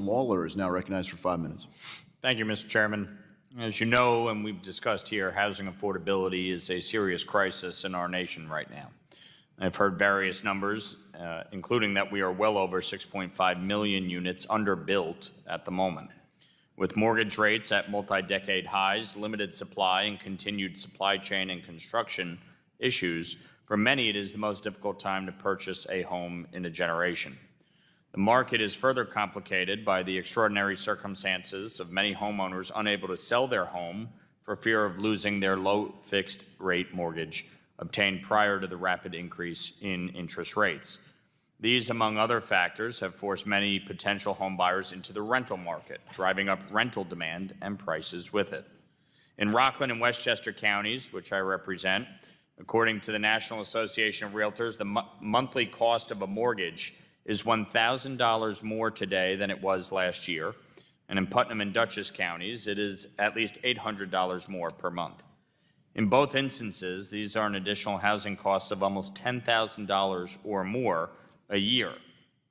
Lawler is now recognized for 5 minutes. Thank you, Mr. Chairman. As you know, and we've discussed here, housing affordability is a serious crisis in our nation right now. I've heard various numbers, including that we are well over 6.5 million units underbuilt at the moment. With mortgage rates at multi-decade highs, limited supply, and continued supply chain and construction issues, for many it is the most difficult time to purchase a home in a generation. The market is further complicated by the extraordinary circumstances of many homeowners unable to sell their home for fear of losing their low fixed rate mortgage obtained prior to the rapid increase in interest rates. These, among other factors, have forced many potential home buyers into the rental market, driving up rental demand and prices with it. In Rockland and Westchester counties, which I represent, according to the National Association of Realtors, the monthly cost of a mortgage is $1,000 more today than it was last year, and in Putnam and Dutchess counties, it is at least $800 more per month. In both instances, these are an additional housing costs of almost $10,000 or more a year.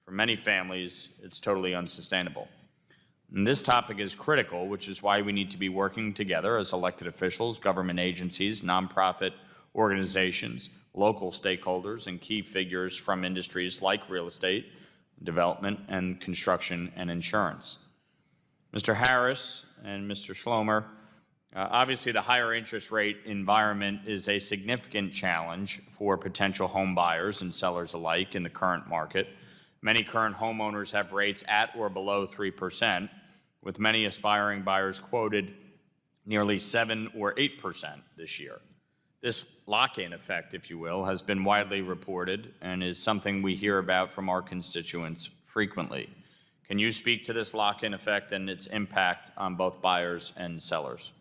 For many families, it's totally unsustainable. And this topic is critical, which is why we need to be working together as elected officials, government agencies, nonprofit organizations, local stakeholders, and key figures from industries like real estate, development, and construction and insurance. Mr. Harris and Mr. Schlomer, obviously the higher interest rate environment is a significant challenge for potential home buyers and sellers alike in the current market. Many current homeowners have rates at or below 3%, with many aspiring buyers quoted nearly 7 or 8% this year. This lock-in effect, if you will, has been widely reported and is something we hear about from our constituents frequently. Can you speak to this lock-in effect and its impact on both buyers and sellers?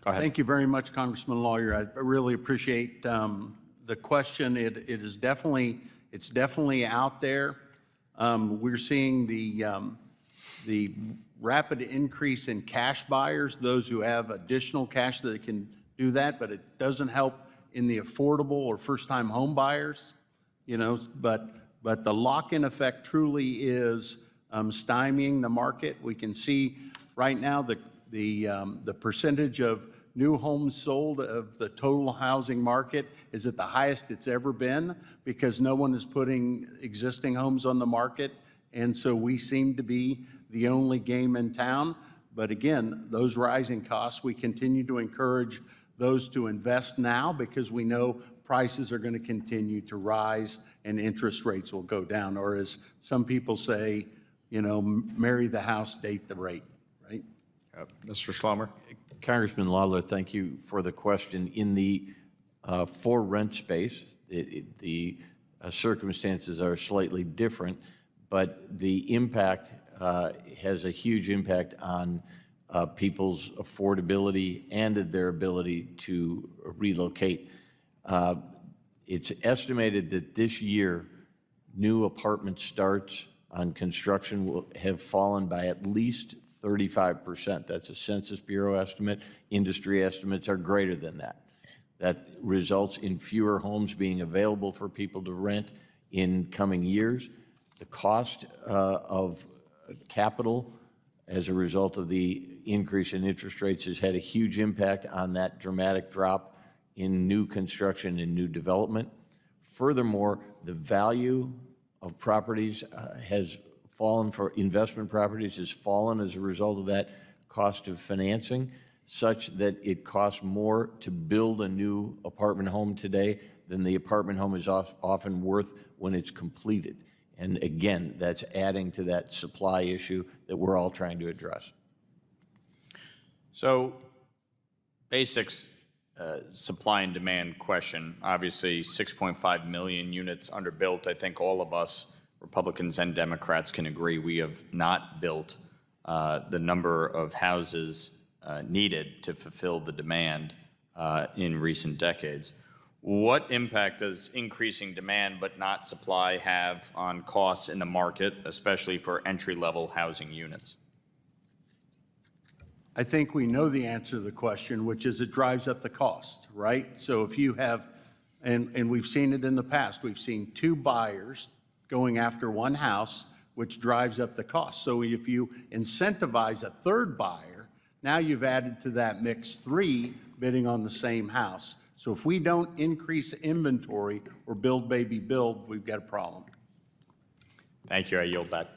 Go ahead. Thank you very much, Congressman Lawler. I really appreciate the question. It's definitely out there. We're seeing the rapid increase in cash buyers, those who have additional cash that can do that, but it doesn't help in the affordable or first-time home buyers, but the lock-in effect truly is stymieing the market. We can see right now the percentage of new homes sold of the total housing market is at the highest it's ever been because no one is putting existing homes on the market, and so we seem to be the only game in town. But again, those rising costs, we continue to encourage those to invest now because we know prices are going to continue to rise and interest rates will go down, or as some people say, marry the house, date the rate, right? Mr. Schlomer. Congressman Lawler, thank you for the question. In the for rent space, the circumstances are slightly different, but the impact has a huge impact on people's affordability and their ability to relocate. It's estimated that this year, new apartment starts on construction will have fallen by at least 35%. That's a Census Bureau estimate. Industry estimates are greater than that. That results in fewer homes being available for people to rent in coming years. The cost of capital as a result of the increase in interest rates has had a huge impact on that dramatic drop in new construction and new development. Furthermore, the value of properties has fallen for investment properties has fallen as a result of that cost of financing, such that it costs more to build a new apartment home today than the apartment home is often worth when it's completed. And again, that's adding to that supply issue that we're all trying to address. So, basics supply and demand question. Obviously, 6.5 million units underbuilt. I think all of us, Republicans and Democrats, can agree we have not built the number of houses needed to fulfill the demand in recent decades. What impact does increasing demand but not supply have on costs in the market, especially for entry-level housing units? I think we know the answer to the question, which is it drives up the cost, right? So if you have, and we've seen it in the past, we've seen two buyers going after one house which drives up the cost. So if you incentivize a third buyer, now you've added to that mix 3 bidding on the same house. So if we don't increase inventory or build, baby, build, we've got a problem. Thank you. I yield back.